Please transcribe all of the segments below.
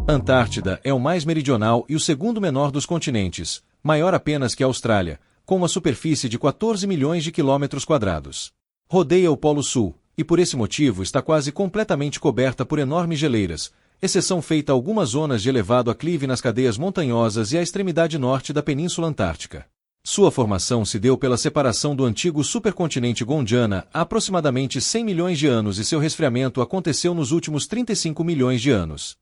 Antártida é o mais meridional e o segundo menor dos continentes, maior apenas que a Austrália, com uma superfície de 14 milhões de quilômetros quadrados. Rodeia o Polo Sul, e por esse motivo está quase completamente coberta por enormes geleiras, exceção feita a algumas zonas de elevado aclive nas cadeias montanhosas e a extremidade norte da Península Antártica. Sua formação se deu pela separação do antigo supercontinente Gondwana há aproximadamente 100 milhões de anos e seu resfriamento aconteceu nos últimos 35 milhões de anos.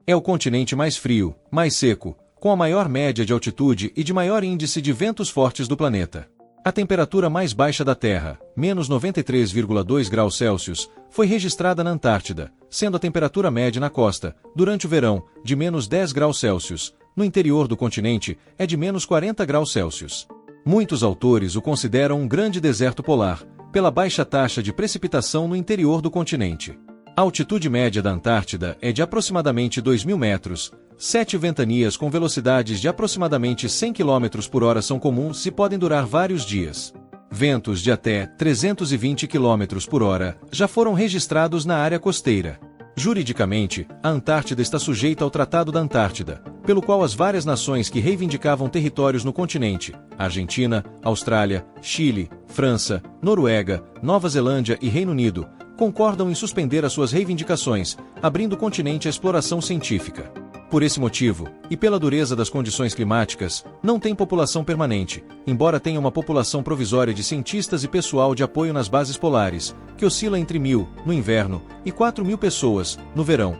É o continente mais frio, mais seco, com a maior média de altitude e de maior índice de ventos fortes do planeta. A temperatura mais baixa da Terra, menos 93,2 graus Celsius, foi registrada na Antártida, sendo a temperatura média na costa, durante o verão, de menos 10 graus Celsius. No interior do continente, é de menos 40 graus Celsius. Muitos autores o consideram um grande deserto polar, pela baixa taxa de precipitação no interior do continente. A altitude média da Antártida é de aproximadamente 2.000 metros. 7 ventanias com velocidades de aproximadamente 100 km por hora são comuns e podem durar vários dias. Ventos de até 320 km por hora já foram registrados na área costeira. Juridicamente, a Antártida está sujeita ao Tratado da Antártida, pelo qual as várias nações que reivindicavam territórios no continente, Argentina, Austrália, Chile, França, Noruega, Nova Zelândia e Reino Unido, concordam em suspender as suas reivindicações, abrindo o continente à exploração científica. Por esse motivo, e pela dureza das condições climáticas, não tem população permanente, embora tenha uma população provisória de cientistas e pessoal de apoio nas bases polares, que oscila entre 1.000, no inverno, e 4.000 pessoas, no verão.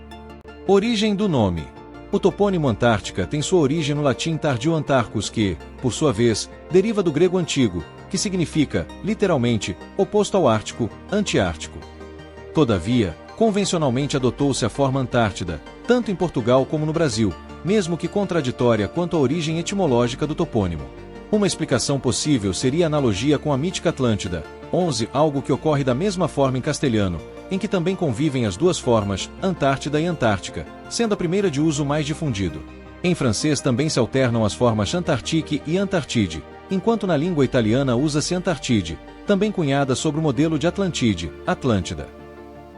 Origem do nome. O topônimo Antártica tem sua origem no latim tardio Antarcus que, por sua vez, deriva do grego antigo, que significa, literalmente, oposto ao Ártico, antiártico. Todavia, convencionalmente adotou-se a forma Antártida, tanto em Portugal como no Brasil, mesmo que contraditória quanto à origem etimológica do topônimo. Uma explicação possível seria a analogia com a mítica Atlântida, 11, algo que ocorre da mesma forma em castelhano, em que também convivem as duas formas, Antártida e Antártica, sendo a primeira de uso mais difundido. Em francês também se alternam as formas Antarctique e Antartide, enquanto na língua italiana usa-se Antartide, também cunhada sobre o modelo de Atlantide, Atlântida.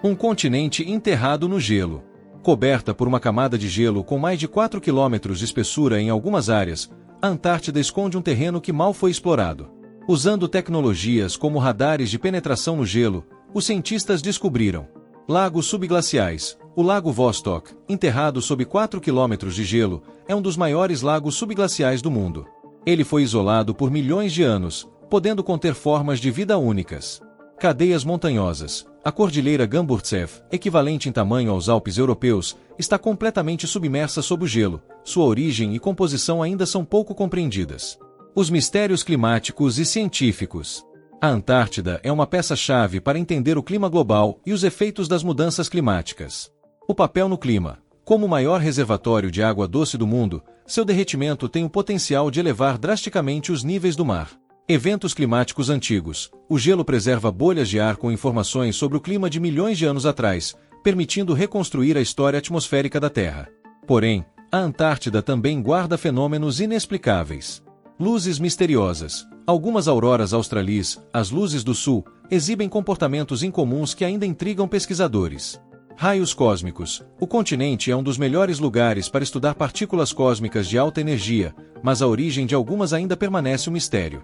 Um continente enterrado no gelo. Coberta por uma camada de gelo com mais de 4 km de espessura em algumas áreas, a Antártida esconde um terreno que mal foi explorado. Usando tecnologias como radares de penetração no gelo, os cientistas descobriram lagos subglaciais. O Lago Vostok, enterrado sob 4 km de gelo, é um dos maiores lagos subglaciais do mundo. Ele foi isolado por milhões de anos, podendo conter formas de vida únicas. Cadeias montanhosas. A Cordilheira Gamburtsev, equivalente em tamanho aos Alpes europeus, está completamente submersa sob o gelo. Sua origem e composição ainda são pouco compreendidas. Os mistérios climáticos e científicos. A Antártida é uma peça-chave para entender o clima global e os efeitos das mudanças climáticas. O papel no clima. Como o maior reservatório de água doce do mundo, seu derretimento tem o potencial de elevar drasticamente os níveis do mar. Eventos climáticos antigos. O gelo preserva bolhas de ar com informações sobre o clima de milhões de anos atrás, permitindo reconstruir a história atmosférica da Terra. Porém, a Antártida também guarda fenômenos inexplicáveis. Luzes misteriosas. Algumas auroras australis, as luzes do sul, exibem comportamentos incomuns que ainda intrigam pesquisadores. Raios cósmicos. O continente é um dos melhores lugares para estudar partículas cósmicas de alta energia, mas a origem de algumas ainda permanece um mistério.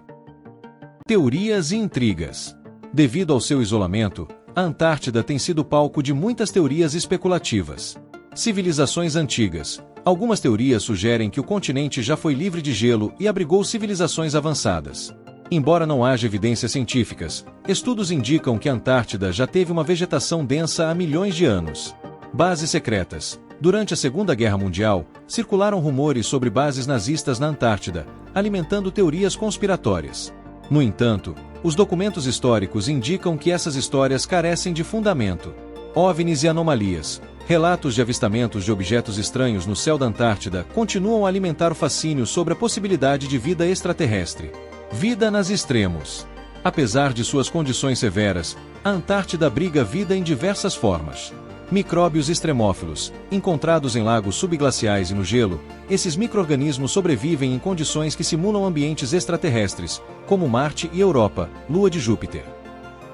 Teorias e intrigas. Devido ao seu isolamento, a Antártida tem sido palco de muitas teorias especulativas. Civilizações antigas. Algumas teorias sugerem que o continente já foi livre de gelo e abrigou civilizações avançadas. Embora não haja evidências científicas, estudos indicam que a Antártida já teve uma vegetação densa há milhões de anos. Bases secretas. Durante a Segunda Guerra Mundial, circularam rumores sobre bases nazistas na Antártida, alimentando teorias conspiratórias. No entanto, os documentos históricos indicam que essas histórias carecem de fundamento. OVNIs e anomalias. Relatos de avistamentos de objetos estranhos no céu da Antártida continuam a alimentar o fascínio sobre a possibilidade de vida extraterrestre. Vida nas extremos. Apesar de suas condições severas, a Antártida abriga vida em diversas formas. Micróbios extremófilos. Encontrados em lagos subglaciais e no gelo, esses micro-organismos sobrevivem em condições que simulam ambientes extraterrestres, como Marte e Europa, Lua de Júpiter.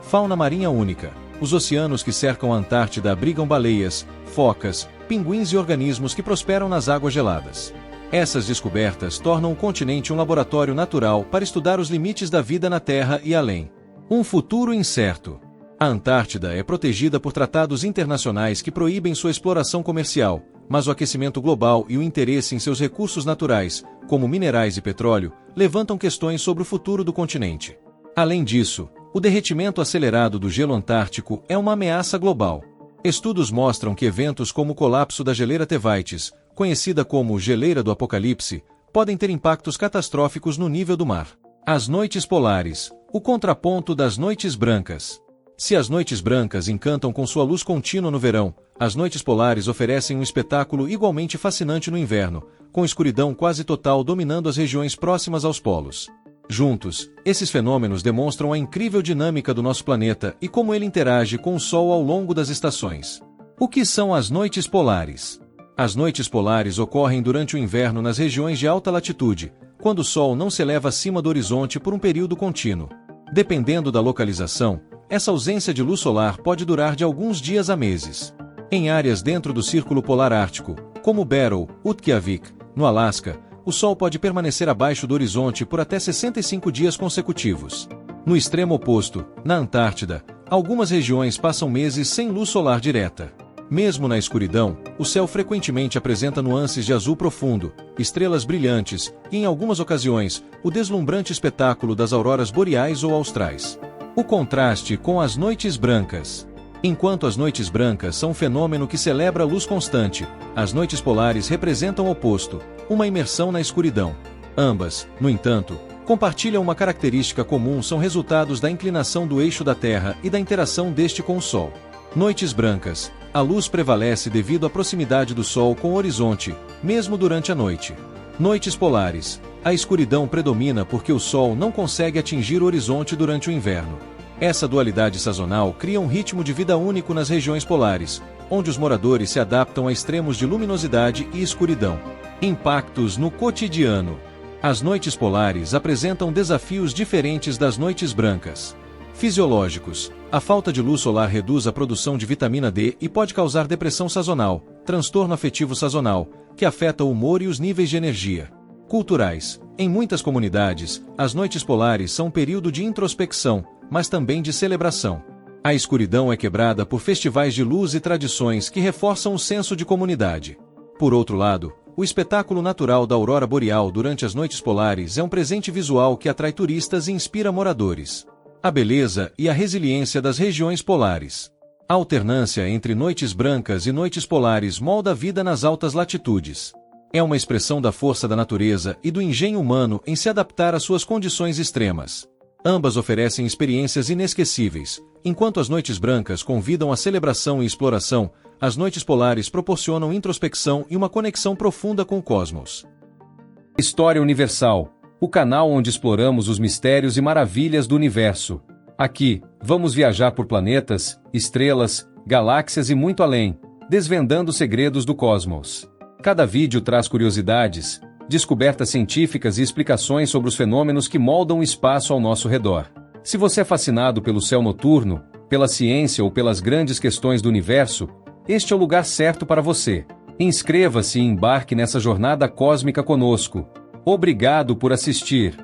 Fauna marinha única. Os oceanos que cercam a Antártida abrigam baleias, focas, pinguins e organismos que prosperam nas águas geladas. Essas descobertas tornam o continente um laboratório natural para estudar os limites da vida na Terra e além. Um futuro incerto. A Antártida é protegida por tratados internacionais que proíbem sua exploração comercial, mas o aquecimento global e o interesse em seus recursos naturais, como minerais e petróleo, levantam questões sobre o futuro do continente. Além disso, o derretimento acelerado do gelo antártico é uma ameaça global. Estudos mostram que eventos como o colapso da geleira Tevites, conhecida como geleira do apocalipse, podem ter impactos catastróficos no nível do mar. As noites polares, o contraponto das noites brancas. Se as noites brancas encantam com sua luz contínua no verão, as noites polares oferecem um espetáculo igualmente fascinante no inverno, com escuridão quase total dominando as regiões próximas aos polos. Juntos, esses fenômenos demonstram a incrível dinâmica do nosso planeta e como ele interage com o Sol ao longo das estações. O que são as noites polares? As noites polares ocorrem durante o inverno nas regiões de alta latitude, quando o Sol não se eleva acima do horizonte por um período contínuo. Dependendo da localização, essa ausência de luz solar pode durar de alguns dias a meses. Em áreas dentro do Círculo Polar Ártico, como Barrow, Utqiagvik, no Alasca, o Sol pode permanecer abaixo do horizonte por até 65 dias consecutivos. No extremo oposto, na Antártida, algumas regiões passam meses sem luz solar direta. Mesmo na escuridão, o céu frequentemente apresenta nuances de azul profundo, estrelas brilhantes e, em algumas ocasiões, o deslumbrante espetáculo das auroras boreais ou austrais. O contraste com as noites brancas. Enquanto as noites brancas são um fenômeno que celebra a luz constante, as noites polares representam o oposto, uma imersão na escuridão. Ambas, no entanto, compartilham uma característica comum: são resultados da inclinação do eixo da Terra e da interação deste com o Sol. Noites brancas. A luz prevalece devido à proximidade do Sol com o horizonte, mesmo durante a noite. Noites polares. A escuridão predomina porque o Sol não consegue atingir o horizonte durante o inverno. Essa dualidade sazonal cria um ritmo de vida único nas regiões polares, onde os moradores se adaptam a extremos de luminosidade e escuridão. Impactos no cotidiano. As noites polares apresentam desafios diferentes das noites brancas. Fisiológicos. A falta de luz solar reduz a produção de vitamina D e pode causar depressão sazonal, transtorno afetivo sazonal, que afeta o humor e os níveis de energia. Culturais. Em muitas comunidades, as noites polares são um período de introspecção, mas também de celebração. A escuridão é quebrada por festivais de luz e tradições que reforçam o senso de comunidade. Por outro lado, o espetáculo natural da aurora boreal durante as noites polares é um presente visual que atrai turistas e inspira moradores. A beleza e a resiliência das regiões polares. A alternância entre noites brancas e noites polares molda a vida nas altas latitudes. É uma expressão da força da natureza e do engenho humano em se adaptar às suas condições extremas. Ambas oferecem experiências inesquecíveis. Enquanto as noites brancas convidam à celebração e exploração, as noites polares proporcionam introspecção e uma conexão profunda com o cosmos. História Universal, o canal onde exploramos os mistérios e maravilhas do universo. Aqui, vamos viajar por planetas, estrelas, galáxias e muito além, desvendando segredos do cosmos. Cada vídeo traz curiosidades, descobertas científicas e explicações sobre os fenômenos que moldam o espaço ao nosso redor. Se você é fascinado pelo céu noturno, pela ciência ou pelas grandes questões do universo, este é o lugar certo para você. Inscreva-se e embarque nessa jornada cósmica conosco. Obrigado por assistir.